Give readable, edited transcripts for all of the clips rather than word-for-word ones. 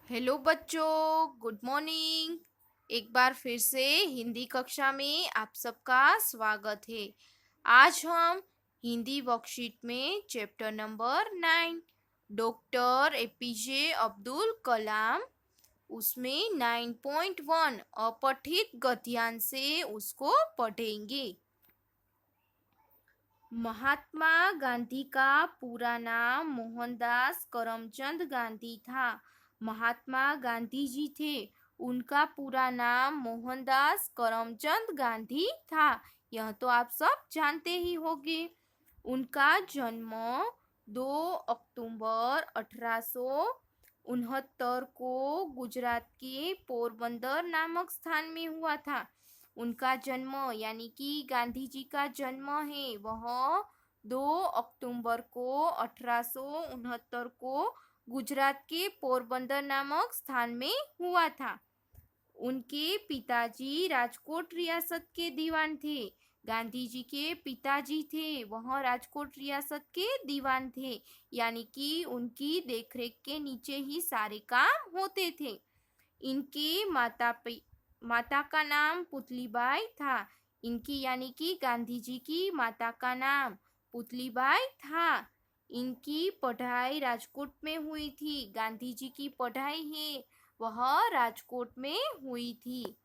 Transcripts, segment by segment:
Hello बच्चों, good morning. एक बार फिर से हिंदी कक्षा में आप सबका स्वागत है। आज हम हिंदी वर्कशीट में chapter number 9 doctor APJ Abdul Kalam उसमें 9.1 अपठित गद्यांश से उसको पढ़ेंगे। महात्मा गांधी का पूरा नाम मोहनदास करमचंद गांधी था। महात्मा गांधी जी थे, उनका पूरा नाम मोहनदास करमचंद गांधी था। यह तो आप सब जानते ही होंगे। उनका जन्म 2 अक्टूबर 1869 को गुजरात के पोरबंदर नामक स्थान में हुआ था। उनका जन्म यानी कि गांधी जी का जन्म है वह 2 अक्टूबर को 1869 को गुजरात के पोरबंदर नामक स्थान में हुआ था। उनके पिताजी राजकोट रियासत के दीवान थे। गांधी जी के पिताजी थे वह राजकोट रियासत के दीवान थे, यानी कि उनकी देखरेख के नीचे ही सारे काम होते थे। इनके माता का नाम पुतलीबाई था। इनकी यानी कि गांधी जी की माता का नाम पुतलीबाई था। इनकी पढ़ाई राजकोट में हुई थी। गांधी जी की पढ़ाई है वह राजकोट में हुई थी।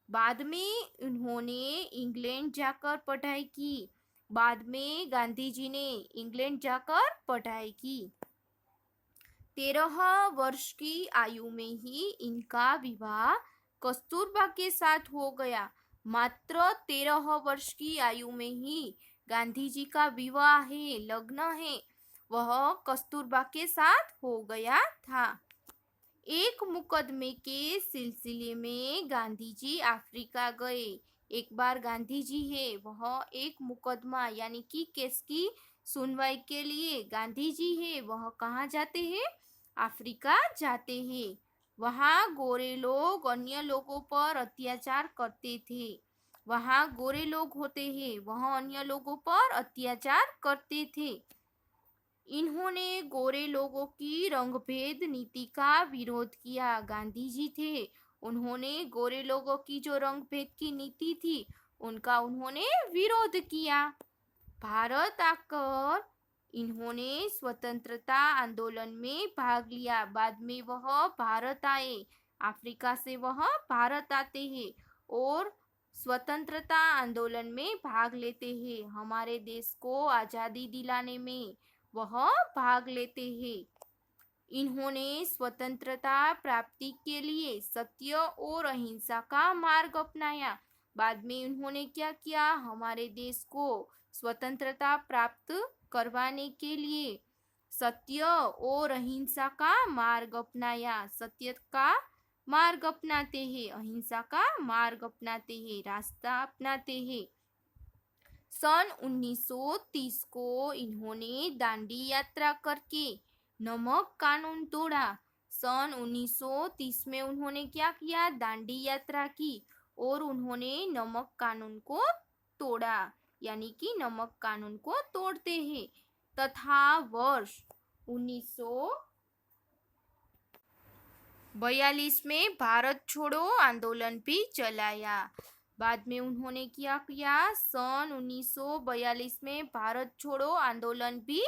बाद में उन्होंने इंग्लैंड जाकर पढ़ाई की। बाद में गांधी जी ने इंग्लैंड जाकर पढ़ाई की। 13 वर्ष की आयु में ही इनका विवाह कस्तूरबा के साथ हो गया। मात्र 13 वर्ष की आयु में ही गांधी जी का विवाह है, लग्न है, वह कस्तूरबा के साथ हो गया था। एक मुकदमे के सिलसिले में गांधी जी अफ्रीका गए। एक बार गांधी जी है वह एक मुकदमा यानी कि केस की सुनवाई के लिए गांधी जी है वह कहाँ जाते हैं? अफ्रीका जाते हैं। वहाँ गोरे लोग अन्य लोगों पर अत्याचार करते थे। वहाँ गोरे लोग होते हैं वह अन्य लोगों पर अत्याचार करते थे। इन्होंने गोरे लोगों की रंगभेद नीति का विरोध किया। गांधी जी थे, उन्होंने गोरे लोगों की जो रंगभेद की नीति थी उनका उन्होंने विरोध किया। भारत आकर इन्होंने स्वतंत्रता आंदोलन में भाग लिया। बाद में वह भारत आए। अफ्रीका से वह भारत आते हैं और स्वतंत्रता आंदोलन में भाग लेते हैं। हमारे देश को आज़ादी दिलाने में वह भाग लेते हैं। इन्होंने स्वतंत्रता प्राप्ति के लिए सत्य और अहिंसा का मार्ग अपनाया। बाद में उन्होंने क्या किया? हमारे देश को स्वतंत्रता प्राप्त करवाने के लिए सत्य और अहिंसा का मार्ग अपनाया। सत्य का मार्ग अपनाते हैं, अहिंसा का मार्ग अपनाते हैं, रास्ता अपनाते हैं। सन 1930 को इन्होंने दांडी यात्रा करके नमक कानून तोड़ा। सन 1930 में उन्होंने क्या किया? दांडी यात्रा की और उन्होंने नमक कानून को तोड़ा, यानी कि नमक कानून को तोड़ते हैं। तथा वर्ष 1942 में भारत छोड़ो आंदोलन भी चलाया। बाद में उन्होंने क्या किया? सन 1942 में भारत छोड़ो आंदोलन भी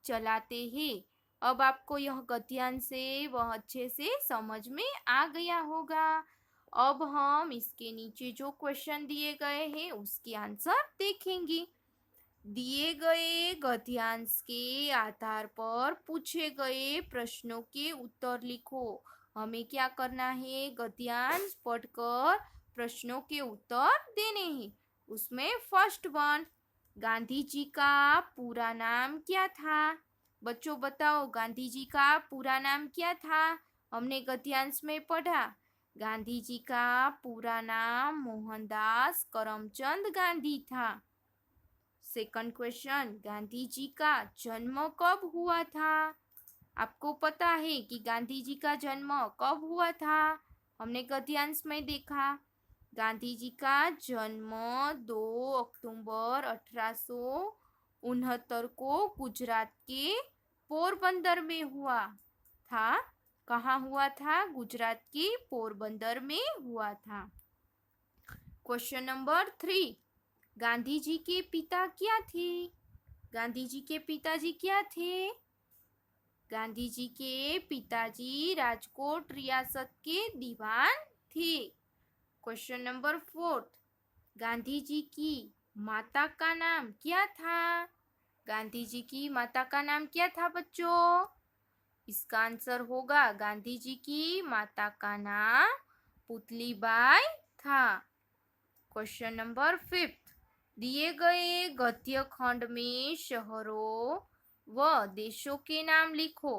चलाते हैं। अब आपको यह गद्यांश से वह अच्छे से समझ में आ गया होगा। अब हम इसके नीचे जो क्वेश्चन दिए गए हैं उसके आंसर देखेंगे। दिए गए गद्यांश के आधार पर पूछे गए प्रश्नों के उत्तर लिखो। हमें क्या करना है? गद्यांश पढ़कर प्रश्नों के उत्तर देने हैं। उसमें फर्स्ट वन, गांधी जी का पूरा नाम क्या था? बच्चों बताओ, गांधी जी का पूरा नाम क्या था? हमने गद्यांश में पढ़ा। गांधी जी का पूरा नाम मोहनदास करमचंद गांधी था। सेकंड क्वेश्चन, गांधी जी का जन्म कब हुआ था? आपको पता है कि गांधी जी का जन्म कब हुआ था? हमने गद्यांश में देखा। गांधी जी का जन्म 2 अक्टूबर 1869 को गुजरात के पोरबंदर में हुआ था। कहाँ हुआ था? गुजरात की पोरबंदर में हुआ था। क्वेश्चन नंबर 3, गांधी जी के पिता क्या थे? गांधी जी के पिताजी क्या थे? गांधी जी के पिताजी राजकोट रियासत के दीवान थे। क्वेश्चन नंबर 4, गांधी जी की माता का नाम क्या था? गांधी जी की माता का नाम क्या था बच्चों? इसका आंसर होगा गांधी जी की माता का नाम पुतलीबाई था। क्वेश्चन नंबर 5, दिए गए गद्य खंड में शहरों व देशों के नाम लिखो।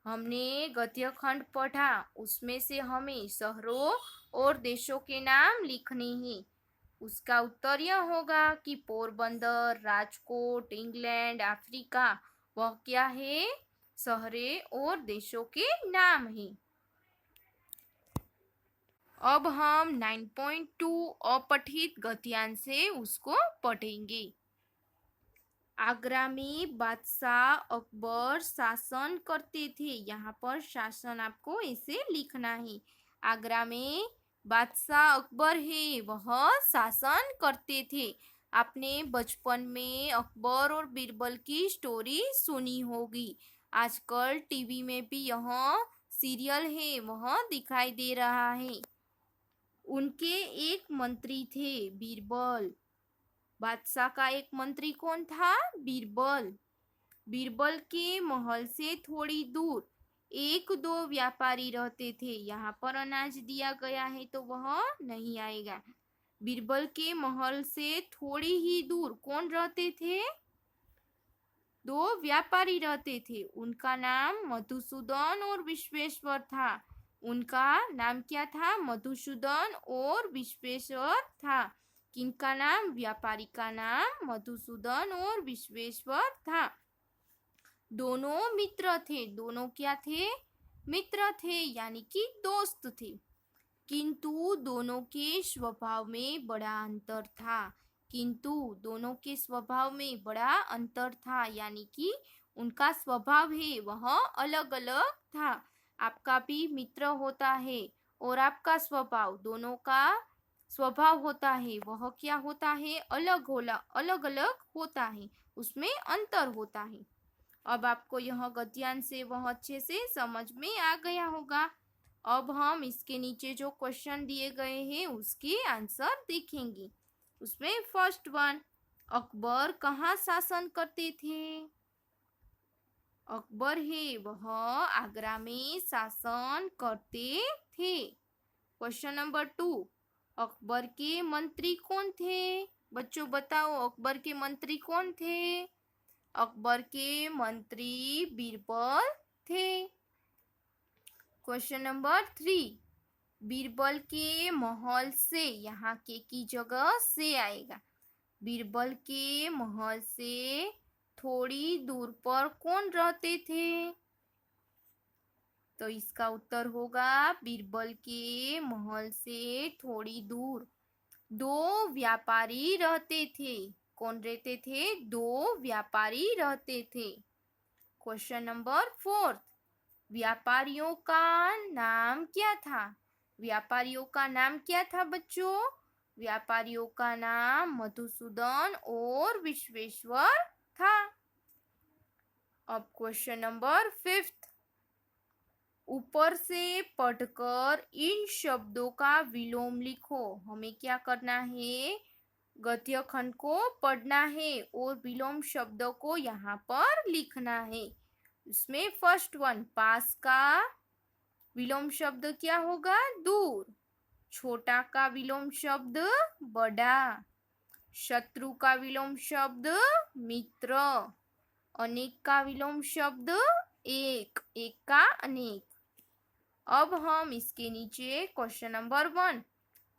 हमने गद्य खंड पढ़ा, उसमें से हमें शहरों और देशों के नाम लिखने हैं। उसका उत्तर यह होगा कि पोरबंदर, राजकोट, इंग्लैंड, अफ्रीका, वह क्या है? शहरें और देशों के नाम हैं। अब हम 9.2 अपठित गद्यांश से उसको पढ़ेंगे। आगरा में बादशाह अकबर शासन करते थे। यहाँ पर शासन आपको ऐसे लिखना है। आगरा में बादशाह अकबर है, वह शासन करते थे। आपने बचपन में अकबर और बीरबल की स्टोरी सुनी होगी। आजकल टीवी में भी यह सीरियल है, वह दिखाई दे रहा है। उनके एक मंत्री थे बीरबल। बादशाह का एक मंत्री कौन था? बीरबल। बीरबल के महल से थोड़ी दूर एक दो व्यापारी रहते थे। यहाँ पर अनाज दिया गया है तो वह नहीं आएगा। बीरबल के महल से थोड़ी ही दूर कौन रहते थे? दो व्यापारी रहते थे। उनका नाम मधुसूदन और विश्वेश्वर था। उनका नाम क्या था? मधुसूदन और विश्वेश्वर था। किनका नाम? व्यापारी का नाम मधुसूदन और विश्वेश्वर था। दोनों मित्र थे। दोनों क्या थे? मित्र थे, यानी कि दोस्त थे। किंतु दोनों के स्वभाव में बड़ा अंतर था। किंतु दोनों के स्वभाव में बड़ा अंतर था, यानी कि उनका स्वभाव है वह अलग अलग था। आपका भी मित्र होता है और आपका स्वभाव, दोनों का स्वभाव होता है वह क्या होता है? अलग अलग होता है, उसमें अंतर होता है। अब आपको यह गद्यांश से वह अच्छे से समझ में आ गया होगा। अब हम इसके नीचे जो क्वेश्चन दिए गए हैं उसके आंसर देखेंगे। उसमें फर्स्ट वन, अकबर कहाँ शासन करते थे? अकबर है वह आगरा में शासन करते थे। क्वेश्चन नंबर 2, अकबर के मंत्री कौन थे? बच्चों बताओ, अकबर के मंत्री कौन थे? अकबर के मंत्री बीरबल थे। क्वेश्चन नंबर 3, बीरबल के महल से, यहाँ के की जगह से आएगा। बीरबल के महल से थोड़ी दूर पर कौन रहते थे? तो इसका उत्तर होगा बीरबल के महल से थोड़ी दूर दो व्यापारी रहते थे। कौन रहते थे? दो व्यापारी रहते थे। क्वेश्चन नंबर 4, व्यापारियों का नाम क्या था? व्यापारियों का नाम क्या था बच्चों? व्यापारियों का नाम मधुसूदन और विश्वेश्वर था। अब क्वेश्चन नंबर 5, ऊपर से पढ़कर इन शब्दों का विलोम लिखो। हमें क्या करना है? गद्य खंड को पढ़ना है और विलोम शब्दों को यहाँ पर लिखना है। इसमें फर्स्ट वन, पास का विलोम शब्द क्या होगा? दूर। छोटा का विलोम शब्द बड़ा। शत्रु का विलोम शब्द मित्र। अनेक का विलोम शब्द एक। एक का अनेक। अब हम इसके नीचे क्वेश्चन नंबर 1,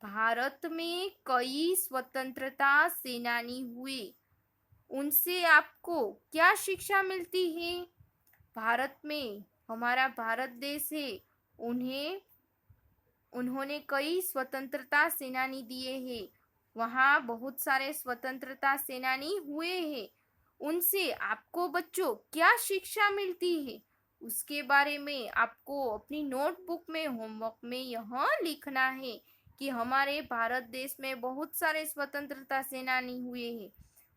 भारत में कई स्वतंत्रता सेनानी हुए, उनसे आपको क्या शिक्षा मिलती है? भारत में, हमारा भारत देश है, उन्होंने कई स्वतंत्रता सेनानी दिए हैं। वहाँ बहुत सारे स्वतंत्रता सेनानी हुए हैं। उनसे आपको बच्चों क्या शिक्षा मिलती है? उसके बारे में आपको अपनी नोटबुक में होमवर्क में यह लिखना है कि हमारे भारत देश में बहुत सारे स्वतंत्रता सेनानी हुए हैं,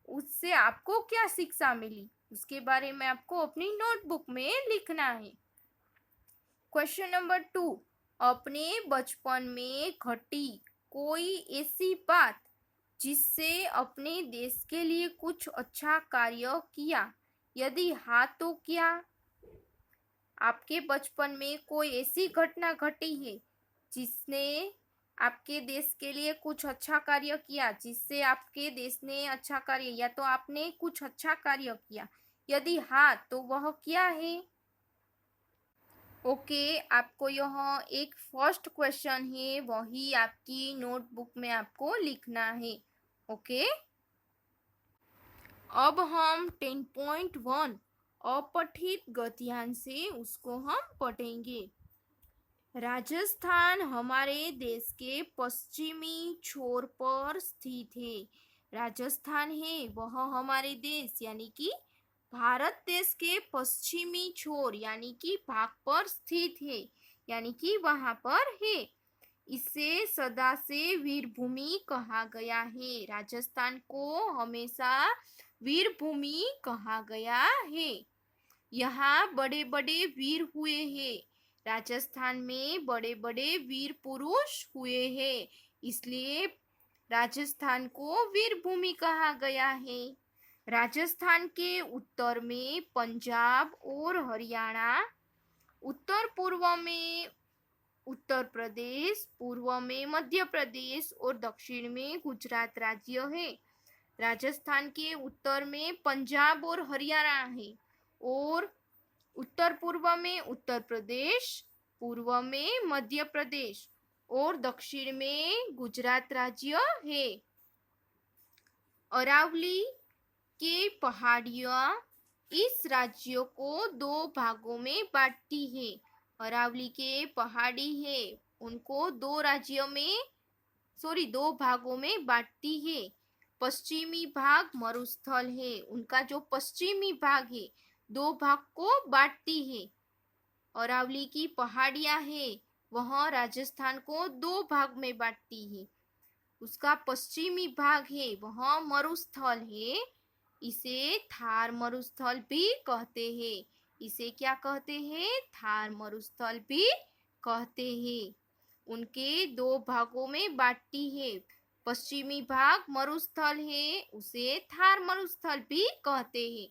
उससे आपको क्या शिक्षा मिली, उसके बारे में आपको अपनी नोटबुक में लिखना है। क्वेश्चन नंबर 2, अपने बचपन में घटी कोई ऐसी बात जिससे अपने देश के लिए कुछ अच्छा कार्य किया, यदि हाँ तो क्या। आपके बचपन में कोई ऐसी घटना घटी है जिसने आपके देश के लिए कुछ अच्छा कार्य किया, जिससे आपके देश ने अच्छा कार्य, या तो आपने कुछ अच्छा कार्य किया, यदि हाँ तो वह क्या है। ओके, आपको यह एक फर्स्ट क्वेश्चन है, वही आपकी नोटबुक में आपको लिखना है। ओके, अब हम 10.1 अपठित गद्यांश से उसको हम पढ़ेंगे। राजस्थान हमारे देश के पश्चिमी छोर पर स्थित है। राजस्थान है वह हमारे देश यानी कि भारत देश के पश्चिमी छोर यानी कि भाग पर स्थित है, यानी कि वहां पर है। इसे सदा से वीरभूमि कहा गया है। राजस्थान को हमेशा वीरभूमि कहा गया है। यहाँ बड़े बड़े वीर हुए हैं। राजस्थान में बड़े बड़े वीर पुरुष हुए हैं, इसलिए राजस्थान को वीरभूमि कहा गया है। राजस्थान के उत्तर में पंजाब और हरियाणा, उत्तर पूर्व में उत्तर प्रदेश, पूर्व में मध्य प्रदेश और दक्षिण में गुजरात राज्य है। राजस्थान के उत्तर में पंजाब और हरियाणा है और उत्तर पूर्व में उत्तर प्रदेश, पूर्व में मध्य प्रदेश और दक्षिण में गुजरात राज्य है। अरावली के पहाड़ियाँ इस राज्य को दो भागों में बांटती है। अरावली के पहाड़ी है उनको दो भागों में बांटती है। पश्चिमी भाग मरुस्थल है, उनका जो पश्चिमी भाग है दो भाग को बांटती है। अरावली की पहाड़ियां है वह राजस्थान को दो भाग में बांटती है। उसका पश्चिमी भाग है वह मरुस्थल है, इसे थार मरुस्थल भी कहते हैं। इसे क्या कहते हैं? थार मरुस्थल भी कहते हैं। उनके दो भागों में बांटती है। पश्चिमी भाग मरुस्थल है, उसे थार मरुस्थल भी कहते हैं।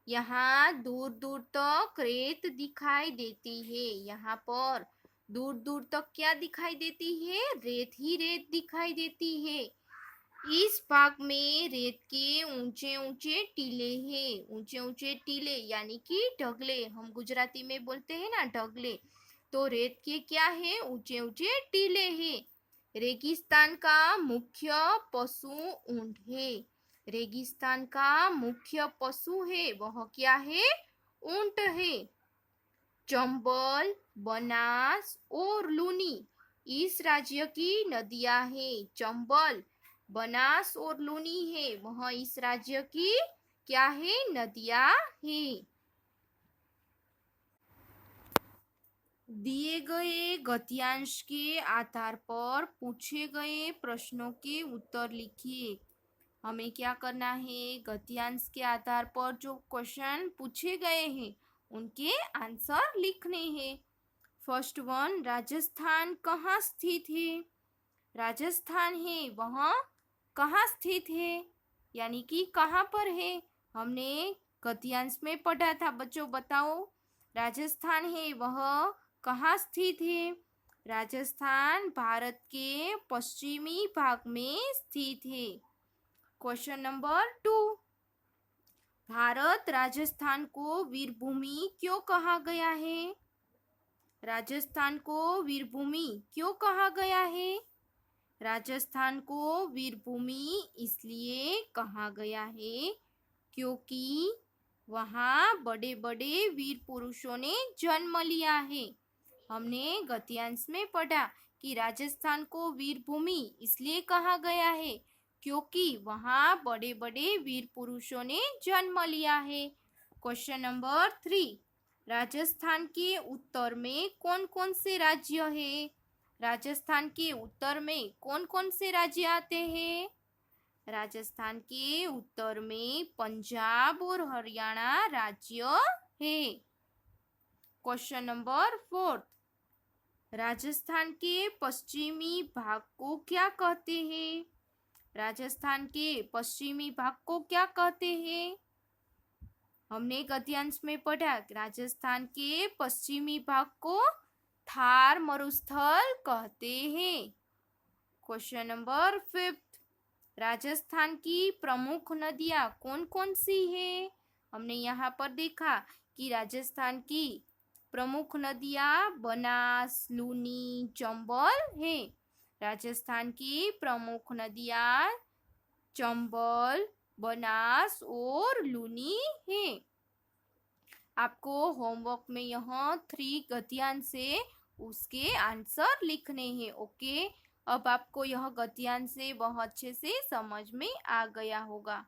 यहाँ दूर दूर तक रेत दिखाई देती है। यहाँ पर दूर दूर तक क्या दिखाई देती है? रेत ही रेत दिखाई देती है। इस भाग में रेत के ऊंचे ऊंचे टीले हैं। ऊंचे ऊंचे टीले यानी कि ढगले, हम गुजराती में बोलते हैं ना ढगले, तो रेत के क्या है? ऊंचे ऊंचे टीले हैं। रेगिस्तान का मुख्य पशु ऊंट है। रेगिस्तान का मुख्य पशु है वह क्या है? ऊंट है। चंबल, बनास और लूनी इस राज्य की नदियां हैं। चंबल, बनास और लूनी है वह इस राज्य की क्या है? नदियां हैं। दिए गए गद्यांश के आधार पर पूछे गए प्रश्नों के उत्तर लिखिए। हमें क्या करना है? गद्यांश के आधार पर जो क्वेश्चन पूछे गए हैं उनके आंसर लिखने हैं। फर्स्ट वन, राजस्थान कहाँ स्थित है? राजस्थान है वह कहाँ स्थित है, यानी कि कहाँ पर है? हमने गद्यांश में पढ़ा था बच्चों, बताओ राजस्थान है वह कहाँ स्थित है? राजस्थान भारत के पश्चिमी भाग में स्थित है। क्वेश्चन नंबर 2, भारत राजस्थान को वीरभूमि क्यों कहा गया है? राजस्थान को वीरभूमि क्यों कहा गया है? राजस्थान को वीरभूमि इसलिए कहा गया है क्योंकि वहाँ बड़े बड़े वीर पुरुषों ने जन्म लिया है। हमने गद्यांश में पढ़ा कि राजस्थान को वीरभूमि इसलिए कहा गया है क्योंकि वहाँ बड़े बड़े वीर पुरुषों ने जन्म लिया है। क्वेश्चन नंबर 3, राजस्थान के उत्तर में कौन कौन से राज्य हैं? राजस्थान के उत्तर में कौन कौन से राज्य आते हैं? राजस्थान के उत्तर में पंजाब और हरियाणा राज्य है। क्वेश्चन नंबर 4, राजस्थान के पश्चिमी भाग को क्या कहते हैं? राजस्थान के पश्चिमी भाग को क्या कहते हैं? हमने गद्यांश में पढ़ा राजस्थान के पश्चिमी भाग को थार मरुस्थल कहते हैं। क्वेश्चन नंबर 5, राजस्थान की प्रमुख नदियाँ कौन कौन सी है? हमने यहाँ पर देखा कि राजस्थान की प्रमुख नदियाँ बनास, लूनी, चंबल है। राजस्थान की प्रमुख नदियाँ चंबल, बनास और लूनी है। आपको होमवर्क में यह 3 गद्यांश से उसके आंसर लिखने हैं। ओके, अब आपको यह गद्यांश से बहुत अच्छे से समझ में आ गया होगा।